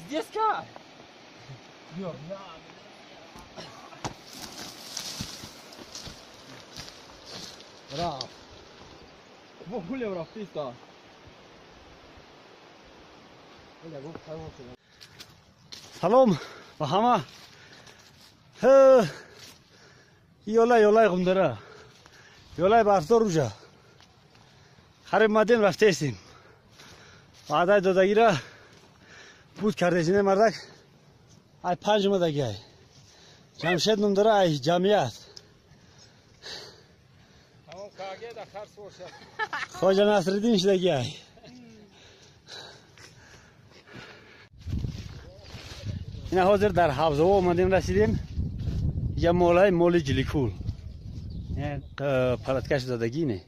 Здесь как? Браво. Вогуле рафтиста. سلام به همه. یولای غمدره یولای برفتار روژه خریم مدیم رفته استیم وعده دادگی را بود کرده زینه مردک ای 5 مدگی ای جمشید نم داره ای جمعیت خواجه نصرالدین شدگی ای این حاضر در حوزه ها اومدیم رسیدیم یه مولای مول جلیکول پلتکش دادگی نه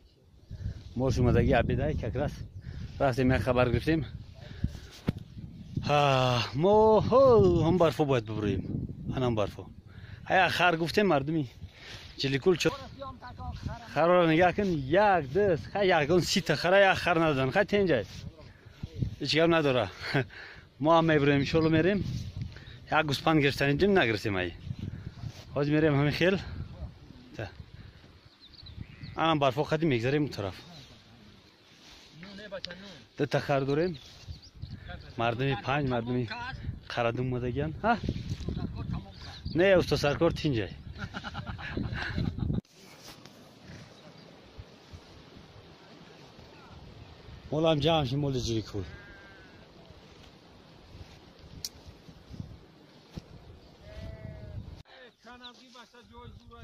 مولش اومدگی عبیده که کلاس رفتیم یک خبر گرفتیم ما هم برفو باید ببریم هم برفو های خر گفتیم مردمی جلیکول چه خر را نگاه کن یک دست خیلی یک اون 30 تا خره یک خر ندادن خیلی تنجه هیچ کم نداره ما هم میبریم شلو میریم یک گوسپند گرفتن اینجا نگرفتیم ای حاج میریم همین خیل الان برفو خدی میگذاریم اون طرف دو تا خر داریم مردمی 5 مردمی خردم مدگیان ها نه استاد سرکار تینجای مولم جمع شیم مول جلیکول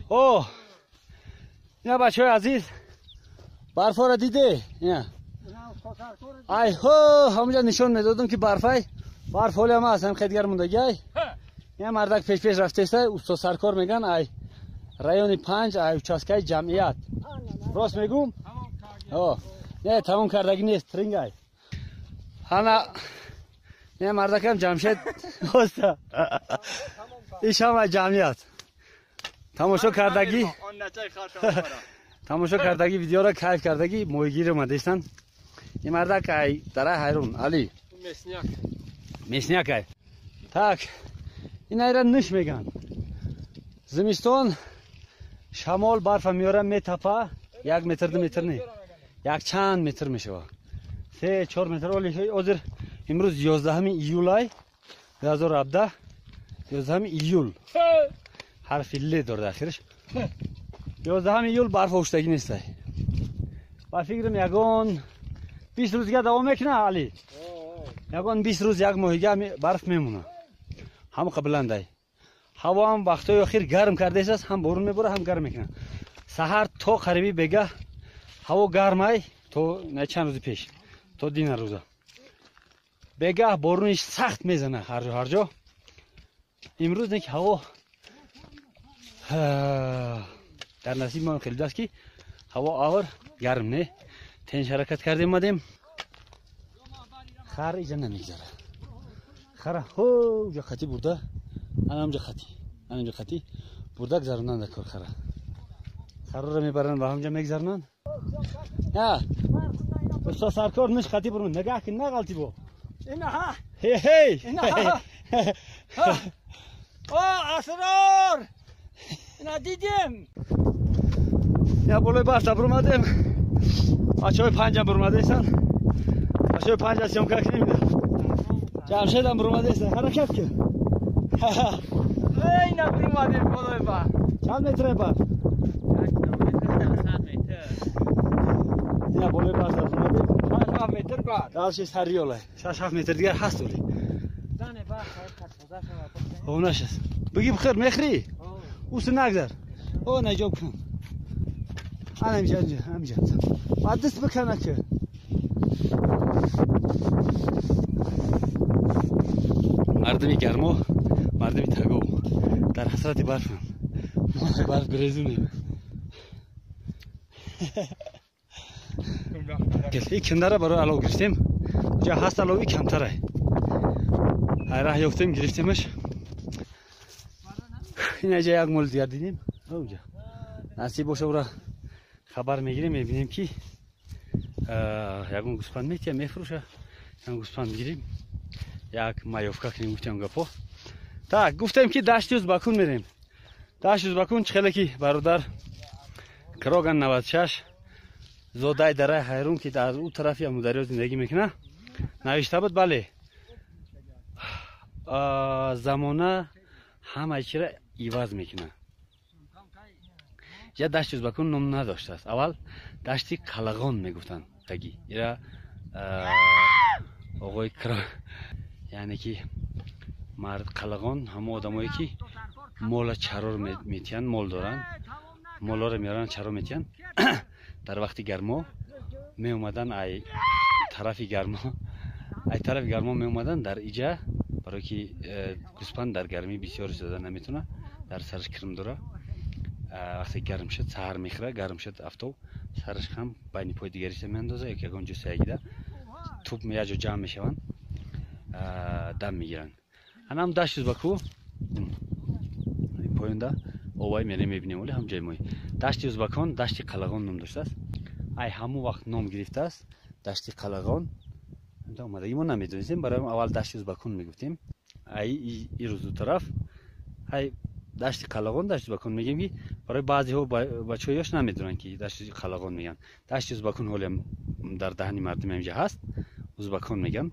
اوه اینا بچه های عزیز برفا را دیده اینا ای هو همونجا نشون میدادم که برف حالی هم هست هم خیلی گرم موندگی این مردک پیش رفته است استاد سرکار میگن ای رایون 5 ای اوچاسکای جمعیت راست میگم نه تمام کردگی نیست ترنگای حالا نه مردک هم جمشید هسته ایش هم جمعیت تماشا کردگی تماشا کردگی ویدیو را کیف کردگی مویگیر اومدیستن این مردک ای دره حیرون علی میسنیک ای تاک این ایران نش میگن زمستان شمال برف میاره میتپه 1 متر 2 متر نه یک چند متر میشه 3 4 متر ولی حاضر امروز 11 ایولای 2017 11 ایول حرف ل داره آخرش 11 ایول برف افتادگی نیست با فکرم یگان 20 روز دیگه دوام میکنه علی یگان 20 روز یک ماهیگه برف میمونه هم قبلا هوا هم وقتای اخیر گرم کرده است هم بارون میبره هم گرم میکنه سحر تا قریبی بگه هوا گرمه تو نه چند روز پیش تو دین روزا بگه بارونش سخت میزنه هر جا امروز نه که هوا در نصیب ما خیلی دست که هوا آور گرم نه تنش حرکت کردیم مادیم خر ایجا نمیگذاره خره هو جا خطی برده انجا خطی برده گذارنن دکار خره را میبرن و همجا میگذارنن استاد سرکار نش خطی برون نگاه کن نه غلطی بو اینها هی اینها اسرار اینا دیدیم یا بالای برف برمادیم بچه های 5 برماده ایستن بچه های 5 از که نمیدن جمشید هم برماده ایستن حرکت که اینا برماده بالای برف چند متره برف 100 متر اینا بالای برف برماده 7 متر بعد دالش است هریوله 6 7 متر دیگر هست ولی زنه برف اونش است بگی بخیر میخری اوس نگذار او نجوب کن انا همجا بعد دست بکنه که مردمی گرما مردمی تگو در حسرت برف برف برزونه این کندره برای علاو گرفتیم جا هست علاوی کمتره راه یافتیم گرفتیمش این جا یک مول زیاد دیدیم اونجا نصیب باشه برا خبر میگیریم میبینیم که یکون گوسفند میتیم میفروشه. یکون گوسفند گیریم یک مایوفکا کنیم گفتیم گپو. так گفتیم که دشت ازبکون میریم. دشت ازبکون چخیلی که برادر کروگان 96 زودای دره حیرون که در اون طرفی امودریا زندگی میکنه نوشته بود. بله زمانه همه چی را عوض میکنه. یا دشت ازبکون نام نداشته است. اول دشتی قلغان میگفتن تگی ایرا آقای کرا یعنی که مرد قلغان همه آدمایی که مال چرار میتین مال دارن مالا رو میارن چرا میتین در وقت گرما می اومدن ای طرف گرما می اومدن در ایجا برای که گوسفند در گرمی بسیار زیاده نمیتونه در سرش کرم داره. وقتی گرم شد سحر میخوره گرم شد افتو سرش هم بین پای دیگریش میاندازه یک اونجا سیگیده توپ میاجو جمع میشون دم میگیرن. هم دشت ازبکو پایونده اوای میریم میبینیم ولی هم جای مای دشت ازبکان دشت قلغان نام داشته است. ای همون وقت نام گرفته است دشت قلغان. اینجا اومدگی ما نمیدونیم برای اول دشت ازبکان میگفتیم. ای روز دو طرف ای دشت قلغان دشت ازبکان میگیم که برای بعضی ها بچه‌هاش نمیدونن که دشت قلغان میگن. دشت ازبکان حالا در دهن مردم اینجا هست ازبکان میگن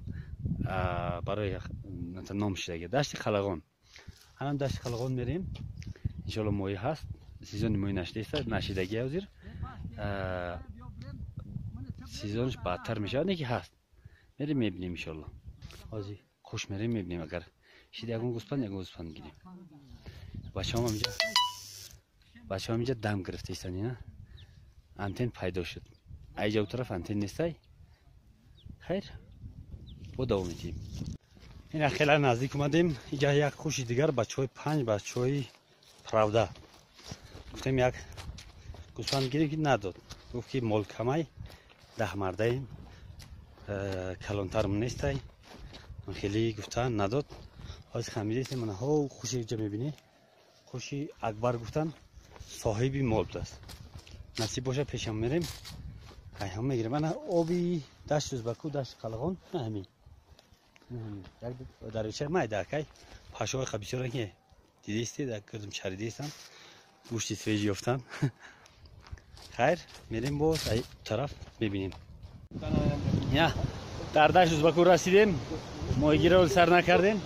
برای نام شده دشت قلغان. الان دشت قلغان میریم ان شاء الله ماهی هست سیزن ماهی نشیدگی وزیر سیزنش بدتر میشه نه هست میریم میبینیم ان شاء الله. ازی خوش میریم میبینیم اگر شید یگون گوسفند گیریم. بچه‌ها اینجا دم گرفته ایستن نه آنتن پیدا شد. اینجا اون طرف آنتن نیستی خیر با دوام میدیم. این خیلی نزدیک اومدیم. اینجا یک خوشی دیگر بچه‌های 5 بچه‌های پراوده گفتیم یک گوسفند گیریم که نداد. گفت که مال کمای 10 مرده ایم کلانترم نیستی من خیلی گفتن نداد. از خمیده من ها خوشی اینجا میبینی خوشی اکبر گفتن صاحبی مال بود است. نصیب باشه پیشم میریم هم میگیرم. من آبی دشت ازبکو دشت قلغان همین در چه مای داکی پاشوی خبیسورا که دیدیستی در کردم چریدیستم گوشتی سویجی افتم. خیر میریم باز ای طرف ببینیم. یا در دشت ازبکو رسیدیم. ماهیگیری رو سر نکردیم.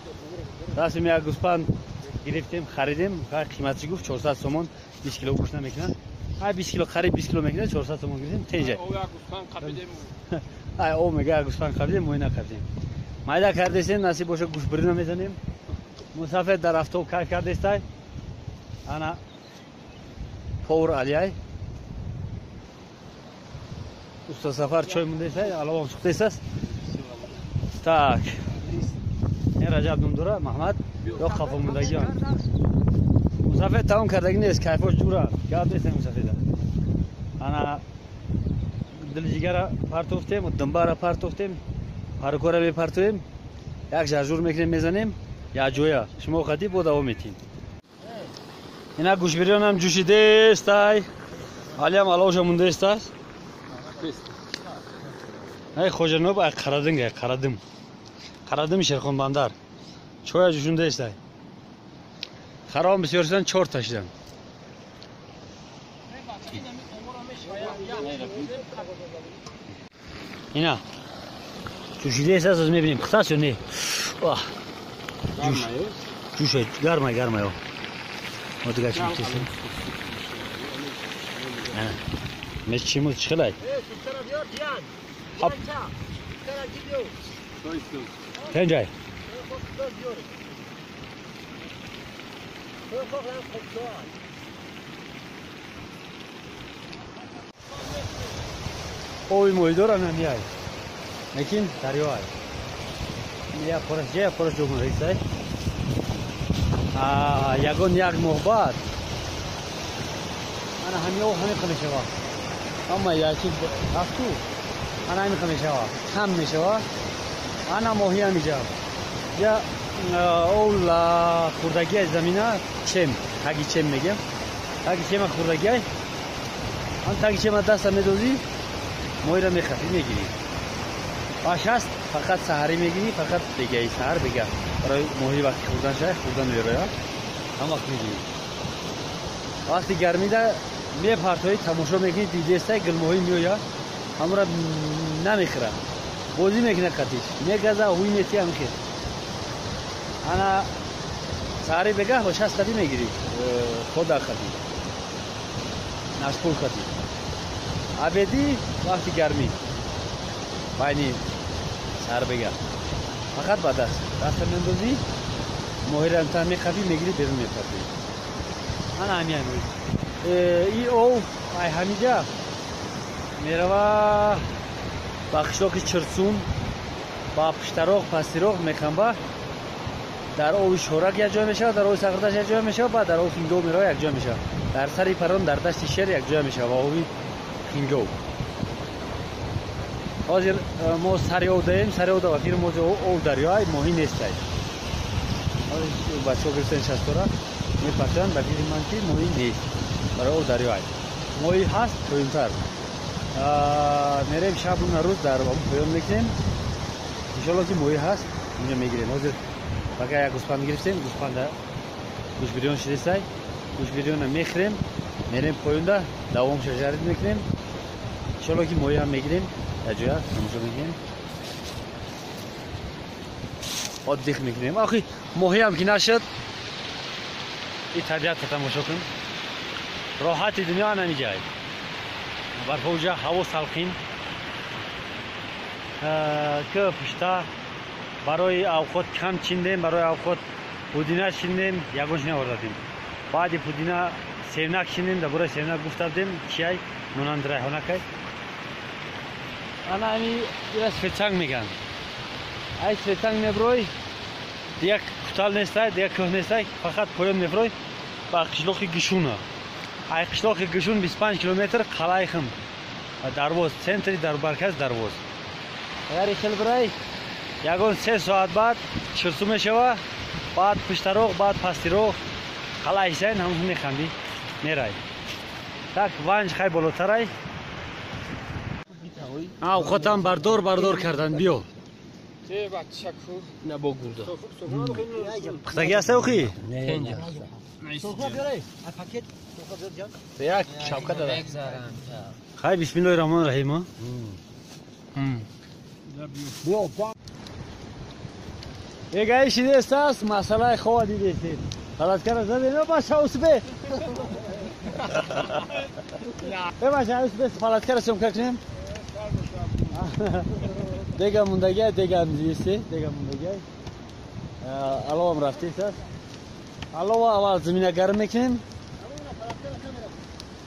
رسیم یک گوسفند گرفتیم خریدیم. قیمتش گفت 400 سومون 20 کیلو گوشت نمیکنه. 20 کیلو خرید 20 کیلو میکنه 400 سومون گرفتیم تیجه. او میگه گوسفند خریدیم موی نکردیم. مایده کردیم نصیب باشه گوش برینو میزنیم. مسافر در افتو کار کرده است. انا پور علیای استاد سفر چای مونده است علاوه سوخته است. tak این رجب نمدوره محمد یا خفا موندگیان مسافر تمام کردگی نیست کیفاش جوره یاد نیست مسافر ده. انا دل جگر پرتوفتیم و دنبار پرتوفتیم پارکوره میپرتویم یک جرجور میکنیم میزنیم یا جویا شما خدی بود دوام میتین. اینا گوشبریان هم جوشیده است حالی هم علاوش مونده است. ای خوجنوب قردم شیرخان بندر چویا جوشونده است. خراب بسیار شدن 4 تا شدن. اینا جوشیده است از میبینیم قطعه نه واه جوش گرمه یا ما دیگه چی میتونیم مش چی مود چخلای تنجای اوی مویدور هم نمیای لیکن دریای یا پرش جو من رئیس یگون یک محبت انا همه خمیشه اما یکی رفتو انا همه خمیشه هم میشه انا ماهی هم میجا یا اول خوردگی زمینه چم هگی چم میگم هگی چم خوردگی آن تاکی چه من دست میدوزی موی را میخفی میگیری. آش هست فقط سحری میگیری، فقط بگی سحر بگه برای موی وقتی خوردن شد خوردن میره هم وقت میگیری. وقتی گرمی ده میپرتوی تماشا میکنی دیدیسته گل موی میویا همون را نمیخوره بازی میکنه قطیش میگذه هوی میتی هم که انا سحری بگه با 60 قدی میگیری خود قدی نشپول قدی عبیدی وقتی گرمی باینی سحر بگه فقط با دست مندازی موهی را امتحان میخوی میگیری بیرون میپرتی انا همی ای او ای همیجا میروا با قشلاق چرسون با پشتراغ پستیراغ میکنبا در آب شورک یک جای میشه، در آب سقردش یک جای میشه، بعد در آب خینگو میره یک جای میشه، در سری پران در دشت شیر یک جای میشه و آب خینگو. حاضر ما سری آب داریم، سری آب وقتی ما آب دریای ماهی نیست. حاضر بچه‌ها گرفتن شستورا میپرسن وقتی من کی ماهی نیست، برای آب دریای ماهی هست پایین‌تر. میریم شب و روز در آب پایین میکنیم، انشالله که ماهی هست اینجا میگیریم. حاضر بقیه یک گوسفند گرفتیم، گوسفند گوش بریون شدیسای گوش بریون میخریم میریم پایونده دوام شجرد میکنیم انشالله که ماهی هم میگیریم در جویا تماشا میکنیم آدیخ میکنیم. آخی ماهی هم که نشد این طبیعت تماشا کنیم راحت دنیا نمیجای برپوجه هوا سلخین که پشتا برای اوقات کم چیندیم، برای اوقات پودینه چیندیم یگونش نوردیم. بعد پودینه سیونک چیندیم، درباره سیونک گفتم چیای مانند ریحانه که انا امی از فیتنگ میگن. ای فیتنگ نبروی دیگه کتال نیسته، دیگه که نیسته، فقط پایان میبروی با قشلاق گشونه. ای قشلاق گشون 25 کیلومتر قلعه خم درواز سنتری در مرکز درواز. اگر خیلی برای یگان 3 ساعت بعد چرسو میشوه بعد پشتراغ بعد پستیراغ قلعه حسین همون میخندی میرای tak ونج خیلی بالاترای اوقات هم بردار کردن بیو نبا گورده پختگی هسته اوخی؟ نه یک شوکه داره خیلی بسم الله الرحمن الرحیم یک ایشی دیست است مسئله خواه دیدید خلاص کرد زده نه باشه اوسبه به باشه اوسبه خلاص کرد سوم کنیم دیگه موندگی دیگه هم دیستی دیگه موندگی علاوه هم رفتی است علاوه اول زمینه گرم میکنیم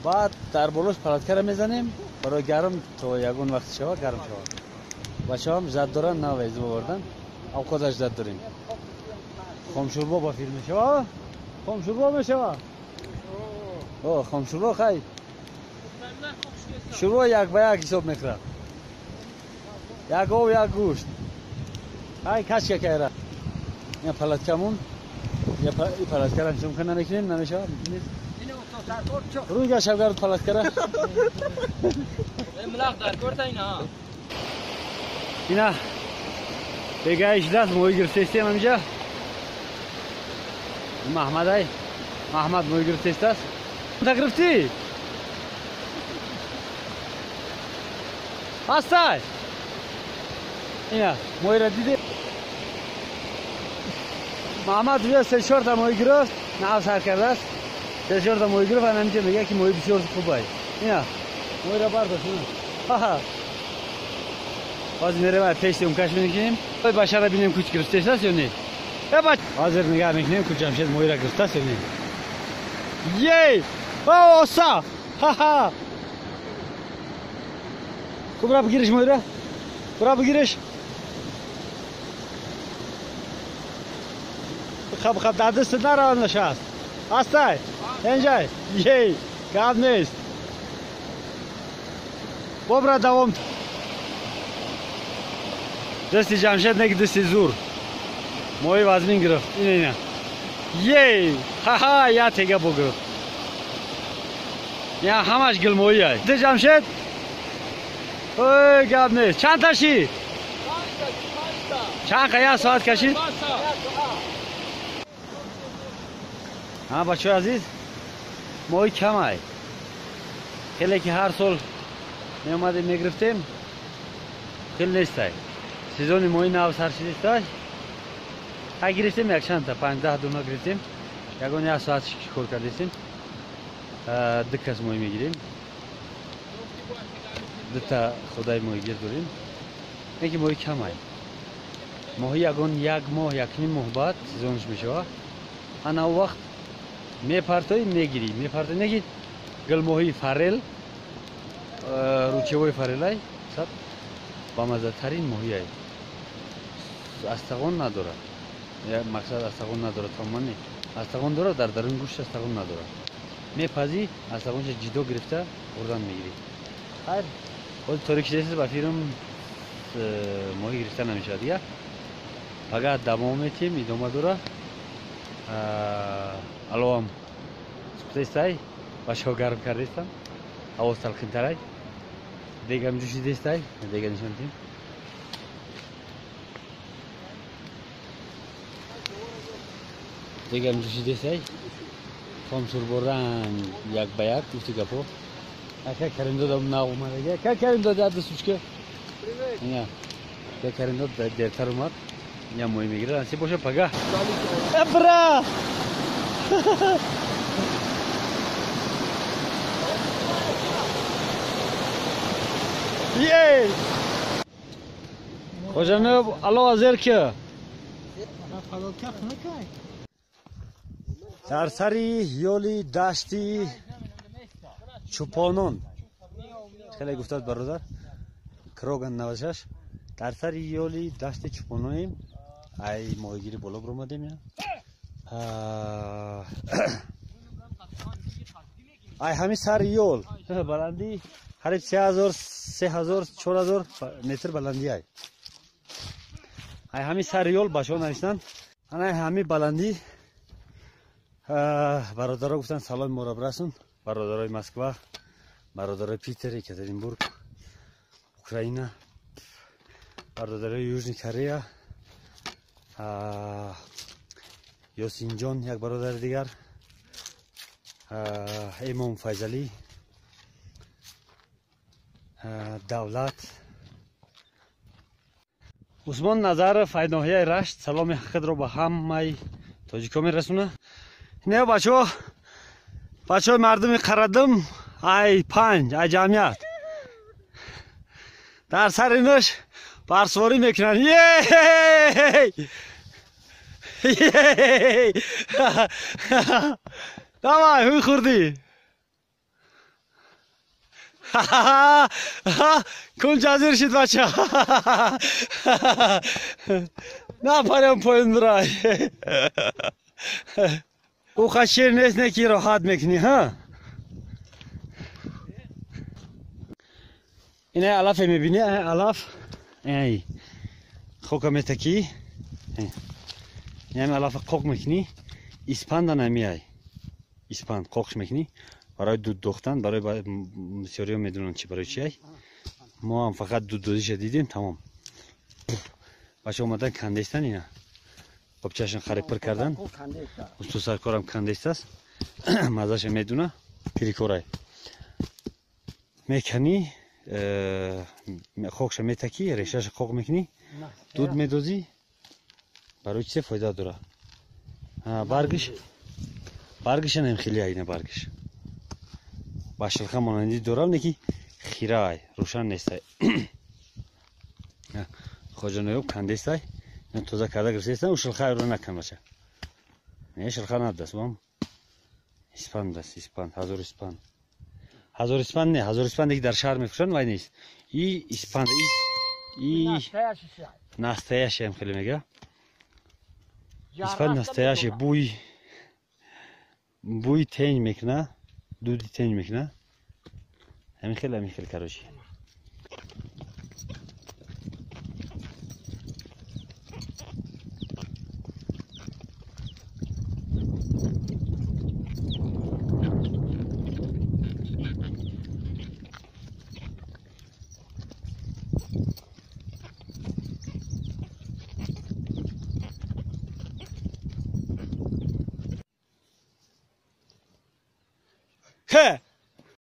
بعد در بلوش پلاتکر میزنیم برای گرم تو یگون وقت شود گرم شود بچه هم زد دارن نه ویزو بردن اوقاتش زد داریم خامشوربا با فیلم میشوه خامشوربا میشوه اوه خامشوربا خیلی شوربا یک به یک حساب میکنه یک آب یک گوشت های کش که که را این پلاتکمون این پلاتکر انجام کنه نمیکنیم نمیشه روی گه شبگرد پلاتکره ملاق در کرده اینا اینا بگه ایش دست موی گرفته استیم همینجا محمد موی گرفته است تا گرفتی هستای اینا موی را دیده محمد روی 3-4 تا موی گرفت نه سر کرده است 3-4 تا موی گرفت همینجا میگه که موی بسیار خوبه اینا موی را برداشت اینا باز میریم پیش اون کش میکنیم بچه را بینیم کچ گرفته است یا نه حاضر نگاه میکنیم که جمشید موی را گرفته است یا نه یی اوسا ها برا بگیرش موی را برا بگیرش خب در دست نران نشست هسته اینجای یی گرد نیست برا دوام دستی جمشید نگه دستی زور موی وزمین گرفت اینه یی ها یا تیگه بگرفت یا همش گل مویی است. ده جمشید اوی گاب نیست. چند تاشی؟ چند قیه ساعت کشید؟ ها بچه عزیز موی کم است. خیلی که هر سال می اومدیم میگرفتیم خیلی نیست است. سیزن موی نو سر شده است. ها گرفتیم یک چند تا 15 دونه گرفتیم. یگان یک ساعت کار کردیم. دو کس موی میگیریم. دو تا خدای مویگیر داریم. اینکه موی کم است. ماهی یگان یک ماه یک نیم ماه بعد سیزنش میشه. انا وقت میپرتوی میگیری. میپرتوی نگید گل ماهی فریل روچه‌وای فریلای صد با مزه ترین ماهی است. استخوان نداره. یا مقصد استخوان نداره تمامی. استخوان داره در درون گوشت استخوان نداره. میپزی استخوانش جدا گرفته بردن میگیری. هر خود طوری که با فیلم ماهی گرفته نمیشه دیگه. فقط دمام میتیم ادامه داره. الان سپیستای باشو گرم کردیم. آواز تلخین ترای. دیگه هم جوشی دیستای. دیگه نشون دیم. دیگه هم جوشی دیستای. فام سر بردن یک به یک گفتی گپو. اگه کرندو دام ناومده. که کرندو داد سوچکه. نه. که کرندو دیرتر اومد. یا موی میگیره. انسی باشه پگاه. ابرا. یه. خوشم الله حاضر که. سرسری یولی دشتی چوپانون. خیلی گفتاد برادر. کروگان نوشش. سرسری یولی دشتی چوپانونیم. ای ماهیگیری بالا برآمدیم یا. ای همین سر یول بلندی هر 3000 3000 4000 متر بلندی ای همین سر یول باشو نشستن. انا همین بلندی برادرها گفتن سلام ما را برسون. برادرای مسکو، برادرای پیتر، یکاترینبورگ، اوکراین، برادرای یوژنی کره، یاسین جان یک برادر دیگر، امام فیضلی، دولت، عثمان نظر فیدناهی رشت سلام خود را به همه تاجیکا میرسونه. نه بچه مردم قردم ای پنج ای جمعیت در سر اینش برسواری میکنن. دامای هوی خوردی کن جزیر شد بچه نه پریم پایین برای او خشیر نیست نکی راحت میکنی ها. اینه علف میبینی علف ای خوکا میتکی یعنی علف قوق میکنی اسپند نمیای اسپند قوقش میکنی برای دود دوختن برای بسیاری ها میدونن چی برای چی ای. ما هم فقط دود دودیش دیدیم تمام. بچه اومدن کندیستن اینا بچهشون خرید پر کردن. تو سرکارم کندیست است مزهش میدونه پیریکورای میکنی خوکش میتکی ریشهش قوق میکنی دود میدوزی برای چه فایده داره. برگش نمی خیلی اینه برگش با شلخه مانندی داره نکی خیره ای روشن نیست. خوجا نیوب کندیست ای توزه کرده گرسیستن و شلخه رو نکن بچه نه شلخه ندست بام اسپند دست اسپند هزار اسپند نه هزار اسپند در شهر میفروشن وای نیست ای اسپند ای نستایش هم خیلی میگه اسپند نستایش بوی تنگ میکنه دودی تنگ میکنه همین خیلی کارشی. خه